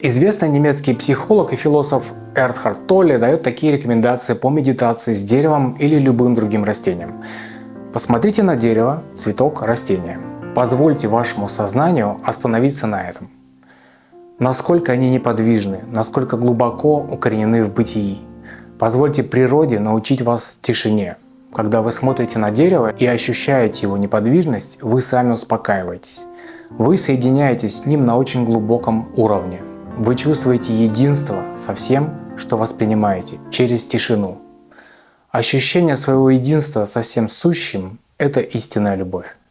Известный немецкий психолог и философ Эрхард Толле дает такие рекомендации по медитации с деревом или любым другим растением. Посмотрите на дерево, цветок, растение. Позвольте вашему сознанию остановиться на этом. Насколько они неподвижны, насколько глубоко укоренены в бытии. Позвольте природе научить вас тишине. Когда вы смотрите на дерево и ощущаете его неподвижность, вы сами успокаиваетесь. Вы соединяетесь с ним на очень глубоком уровне. Вы чувствуете единство со всем, что воспринимаете, через тишину. Ощущение своего единства со всем сущим – это истинная любовь.